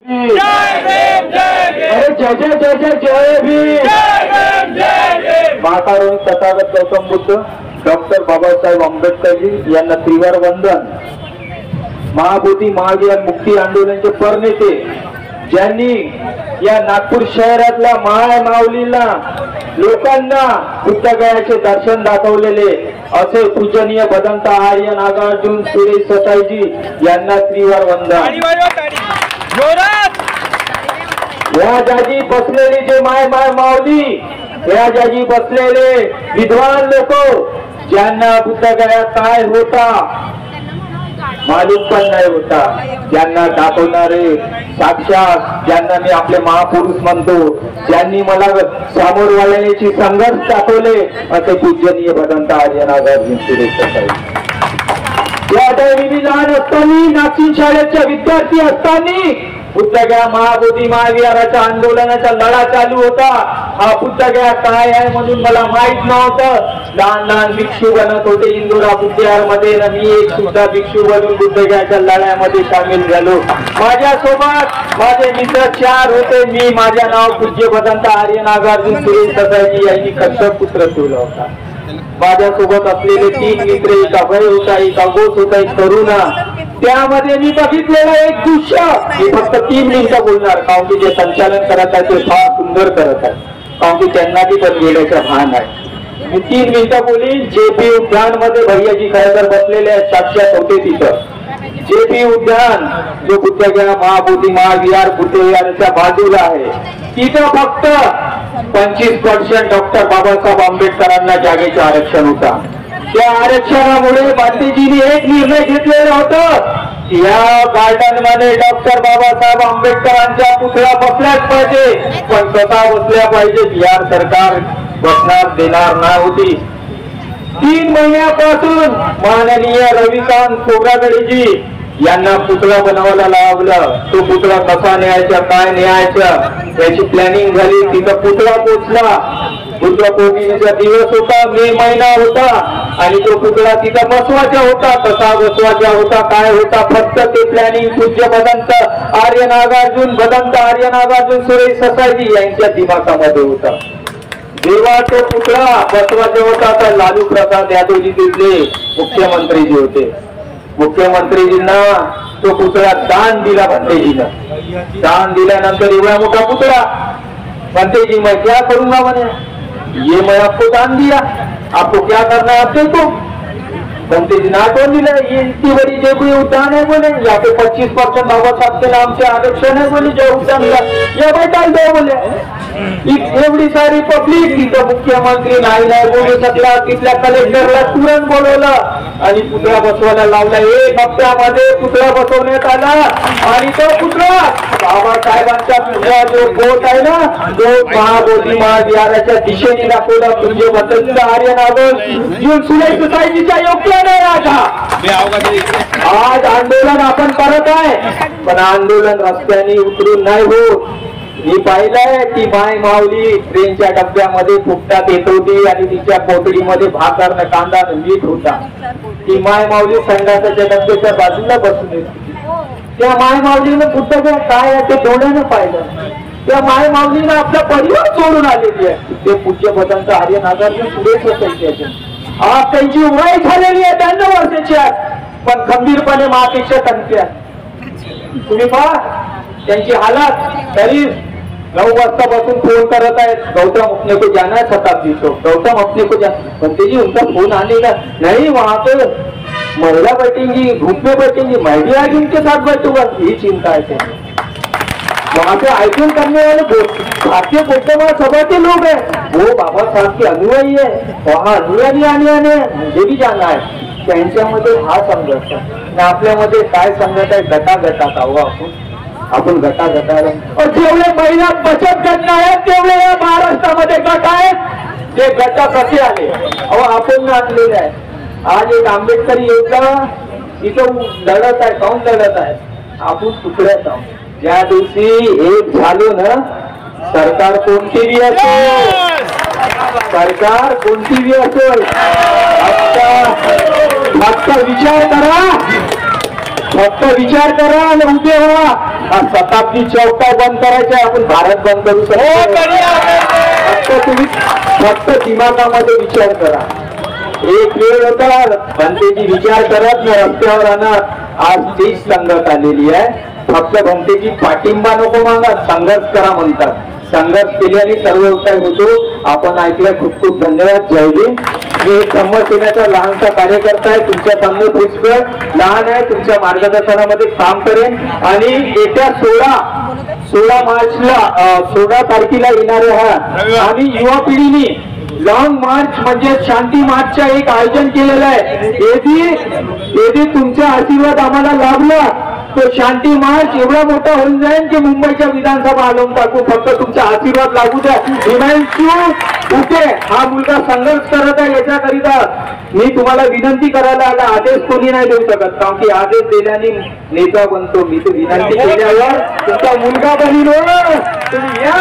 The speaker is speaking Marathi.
जय जय जय जय जय भीम। महाकारुणी तथागत गौतम बुद्ध डॉक्टर बाबासाहेब आंबेडकरजी यांना त्रिवार वंदन। महाबोधी महावीर मुक्ती आंदोलनाचे परनेते ज्यांनी या नागपूर शहरातल्या माऊलीला लोकांना बुद्धगयाचे दर्शन दाखवलेले असे पूजनीय भदंत आर्य नागार्जुन सुरेश ससाईजी यांना त्रिवार वंदन। या जागी बसलेले जे माऊली, या जागी बसलेले विद्वान लोक ज्यांना बुद्धगया काय होता मालूम पण नाही होता, ज्यांना दाखवणारे साक्षात, ज्यांना मी आपले महापुरुष म्हणतो, ज्यांनी मला सामोर वाळण्याची संघर्ष दाखवले असे पूजनीय भदंत आर्य नागार्जुन सुरेश ससाई। या टाइमी मी लहान असताना नागपूर शाळेच्या विद्यार्थी असताना बुद्धगया महाबोधी महावीराच्या आंदोलनाचा लढा चालू होता। हा बुद्धगया काय आहे म्हणून मला माहित नव्हतं। लहान लहान भिक्षू बनत होते इंदोरा बुद्धविहार मध्ये, मी एक सुद्धा भिक्षू बनून बुद्धगयाच्या लढ्यामध्ये सामील झालो। माझ्यासोबत माझे मित्र 4 होते। मी माझ्या नाव पूज्य भदंत आर्य नागार्जुन सुरेश ससाईजी यांनी कट्टक पुत्र ठेवला होता। माझ्यासोबत असलेले 3 मित्र, एक अभय होता, एक अघोष होता, एक करुणा। त्यामध्ये मी बघितलेलं एक दृश्य, मी फक्त 3 मिनिटं बोलणार, कारण की जे संचालन करत आहे ते फार सुंदर करत आहे, कारण की त्यांना ती पण वेळेचं भान आहे। मी 3 मिनिटं बोलीन। जेपी उद्यान मध्ये भैयाजी खरंतर बसलेले आहेत, साक्षात होते तिथं। जेपी उद्यान जो बुद्धगया महाबोधी महाविहार बुद्धविहाराच्या बाजूला आहे, तिथं फक्त 25% डॉक्टर बाबासाहेब आंबेडकरांना जागेचे आरक्षण होता। त्या आरक्षणामुळे गांधीजींनी एक निर्णय घेतलेला होता, या गार्डन मध्ये डॉक्टर बाबासाहेब आंबेडकरांचा पुतळा बसलाच पाहिजे, पण स्वतः बसल्या पाहिजे, बिहार सरकार बसणार देणार नाही होती। 3 महिन्यापासून माननीय रविकांत खोब्रागडेजी यांना पुतळा बनवायला लावलं। तो पुतळा कसा न्यायचा, काय न्यायचा याची प्लॅनिंग झाली। तिथं पुतळा पोचला, बुद्ध पौर्णिमेचा दिवस होता, मे महिना होता, आणि तो पुतळा तिथं बसवायचा होता। कसा बसवायचा होता, काय होता, फक्त ते प्लॅनिंग पूज्य भदंत आर्य नागार्जुन सुरेश ससाईजी यांच्या दिमागामध्ये होता। जेव्हा तो पुतळा बसवायचा होता तर लालू प्रसाद यादवजी तिथले मुख्यमंत्रीजी होते। मुख्यमंत्रीजींना तो पुतळा दान दिला। भंतेजीनं दान दिल्यानंतर एवढा मोठा पुतळा, भंतेजी मैं क्या करूंगा मैंने, ये मैं आपको दान दिया, आपको क्या करना है आप देखो। भंतेजी ना कौन दिला, ये इतनी बड़ी जो कोई उद्यान है बोले, यहाँ पे 25% बाबा साहब के नाम से आरक्षण है बोले, जो उद्यान या बैठा दो बोले। एवढी सारी पब्लिक, तिथं मुख्यमंत्री नाही बोलू शकला, तिथल्या कलेक्टरला तुरंत बोलवलं आणि पुतळा बसवायला लावला। 1 हप्त्यामध्ये पुतळा बसवण्यात आला आणि तो पुतळा बाबासाहेबांचा पुतळा जो बोट आहे ना, तो महाबोधी महाविहाराच्या दिशेने दाखवला। पूज्य भदंत आर्य नागार्जुन सुरेश ससाईजीचा योगदान आहे आज आंदोलन आपण करत आहे, पण आंदोलन रस्त्याने उतरून नाही होत। मी पाहिलंय की माऊली ट्रेनच्या डब्यामध्ये फुकटात येत होती आणि तिच्या पोटडीमध्ये भाकर न कांदा न मीठ होता। ती माऊली संडासाच्या डब्याच्या बाजूला बसून येत। त्या माऊलीनं बुद्धगया काय आहे ते डोळ्यानं पाहिलं। त्या माऊलीनं आपला परिवार सोडून आलेली आहे। ते पूज्य भदंत आर्य नागार्जुन सुरेश ससाईजी आज त्यांची वय झालेली आहे 92 वर्षाची आहे, पण खंबीरपणे मापेक्षा तणत्या। तुम्ही पहा त्यांची हालत। तरी 9 वाजतापासून फोन करत आहेत, गौतम अपने को जाना है शताब्दी को, गौतम अपने को जाना। भंतेजी उनका फोन आने का नहीं, वहां पे महिला बैठेंगी, ग्रुप में बैठेंगी, मैं भी आज उनके साथ बैठूंगा, यही चिंता है। वहां पे आयोजन करने वाले भारतीय बौद्ध सभा के लोग हैं, वो बाबा साहब के अनुयायी है, वहाँ अनुयायी आने मुझे भी जाना है। त्यांच्यामध्ये हा संघर्ष आहे, आपल्यामध्ये काय संघर्ष आहे, गटागटाचा आपण गटागटाला। जेवढे महिला बचत गट आहेत तेवढे या महाराष्ट्रामध्ये गट आहेत। ते गट कसे आले, आपण आणलेले आहे। आज एक आंबेडकरी योद्धा इथं लढत आहे, काऊन लढत आहे, आपण तुकड्यात आहोत। ज्या दिवशी एक झालो ना, सरकार कोणतीही असेल, सरकार कोणतीही असेल, आता विचार करा फक्त विचार करा आणि उभे व्हा. शताब्दी चौक काय बंद करायचे, आपण भारत बंद करू शकतो. तुम्ही फक्त दिमागामध्ये विचार करा. एक वेळ होता भंतेजी विचार करत ना रस्त्यावर राहणार. आज तीच संगत आलेली आहे. फक्त भंतेजी पाठिंबा नको मागत, संघर्ष करा म्हणतात. संघर्ष केल्याने सर्व काय होतो आपण ऐकलं. खूप खूप धन्यवाद. जय हिंद. मी संघसेनेचा लहानसा कार्यकर्ता आहे. तुमच्या सामने पुष्कळ लहान आहे. तुमच्या मार्गदर्शनामध्ये काम करेन आणि येत्या 16 मार्चला 16 तारखेला येणारे आहात आणि युवा पिढीने लॉंग मार्च म्हणजे शांती मार्चचं एक आयोजन केलेलं आहे. यदि तुमचा आशीर्वाद आम्हाला लाभला तो शांती मार्च एवढा मोठा होऊन जाईल की मुंबईच्या विधानसभा हलवून टाकू. फक्त तुमचा आशीर्वाद लागू द्या. हिमांशू उके हा मुलगा संघर्ष करत आहे. याच्याकरिता मी तुम्हाला विनंती करायला आला. आदेश कोणी नाही देऊ शकत, कारण की आदेश दिल्याने नेता बनतो. मी तो विनंती केल्यावर तुमचा मुलगा बनीन. तुम्ही या.